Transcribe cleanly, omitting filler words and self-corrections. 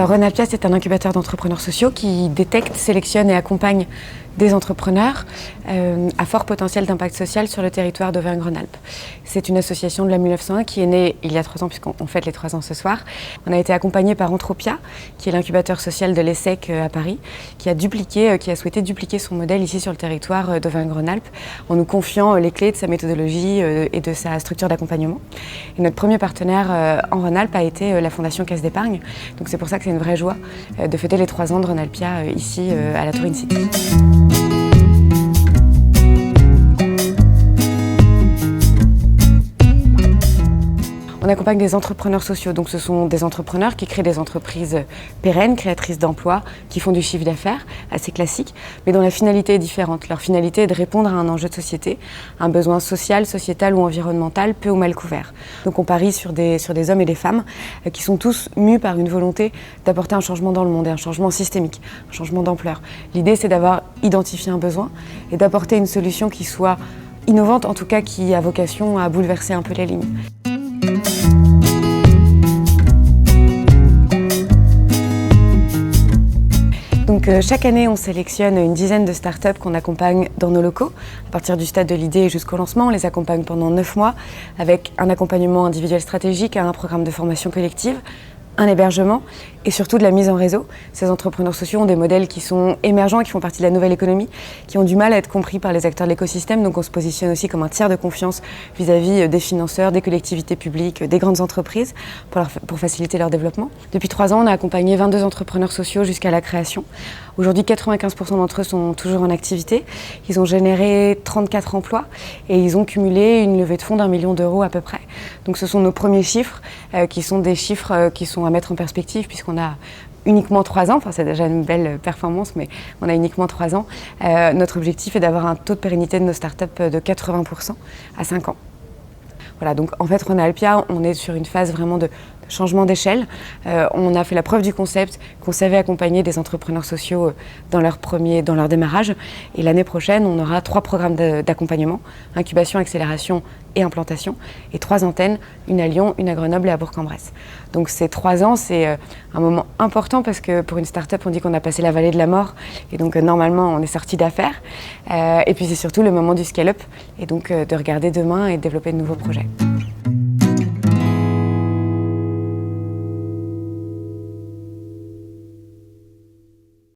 Renalpia, c'est un incubateur d'entrepreneurs sociaux qui détecte, sélectionne et accompagne des entrepreneurs à fort potentiel d'impact social sur le territoire d'Auvergne-Rhône-Alpes. C'est une association de la 1901 qui est née il y a 3 ans, puisqu'on fête les 3 ans ce soir. On a été accompagné par Entropia, qui est l'incubateur social de l'ESSEC à Paris, qui a souhaité dupliquer son modèle ici sur le territoire d'Auvergne-Rhône-Alpes en nous confiant les clés de sa méthodologie et de sa structure d'accompagnement. Et notre premier partenaire en Rhône-Alpes a été la Fondation Caisse d'Épargne. Donc c'est pour ça que c'est une vraie joie de fêter les 3 ans de Renalpia ici à la Tour In City. On accompagne des entrepreneurs sociaux, donc ce sont des entrepreneurs qui créent des entreprises pérennes, créatrices d'emplois, qui font du chiffre d'affaires assez classique, mais dont la finalité est différente. Leur finalité est de répondre à un enjeu de société, un besoin social, sociétal ou environnemental, peu ou mal couvert. Donc on parie sur des hommes et des femmes qui sont tous mus par une volonté d'apporter un changement dans le monde, et un changement systémique, un changement d'ampleur. L'idée, c'est d'avoir identifié un besoin et d'apporter une solution qui soit innovante, en tout cas qui a vocation à bouleverser un peu les lignes. Donc, chaque année, on sélectionne une dizaine de startups qu'on accompagne dans nos locaux. À partir du stade de l'idée jusqu'au lancement, on les accompagne pendant 9 mois avec un accompagnement individuel stratégique, un programme de formation collective, un hébergement et surtout de la mise en réseau. Ces entrepreneurs sociaux ont des modèles qui sont émergents, qui font partie de la nouvelle économie, qui ont du mal à être compris par les acteurs de l'écosystème. Donc on se positionne aussi comme un tiers de confiance vis-à-vis des financeurs, des collectivités publiques, des grandes entreprises pour faciliter leur développement. Depuis 3 ans, on a accompagné 22 entrepreneurs sociaux jusqu'à la création. Aujourd'hui, 95% d'entre eux sont toujours en activité. Ils ont généré 34 emplois et ils ont cumulé une levée de fonds d'1 million d'euros à peu près. Donc ce sont nos premiers chiffres qui sont des chiffres qui sont à mettre en perspective puisqu'on a uniquement 3 ans, enfin c'est déjà une belle performance, mais on a uniquement 3 ans. Notre objectif est d'avoir un taux de pérennité de nos startups de 80% à 5 ans. Voilà, donc en fait, Renalpia, on est sur une phase vraiment de changement d'échelle. On a fait la preuve du concept qu'on savait accompagner des entrepreneurs sociaux dans leur démarrage. Et l'année prochaine, on aura 3 programmes d'accompagnement, incubation, accélération et implantation, et 3 antennes, une à Lyon, une à Grenoble et à Bourg-en-Bresse. Donc ces 3 ans, c'est un moment important parce que pour une start-up, on dit qu'on a passé la vallée de la mort et donc normalement, on est sorti d'affaires. Et puis c'est surtout le moment du scale-up et donc de regarder demain et de développer de nouveaux projets.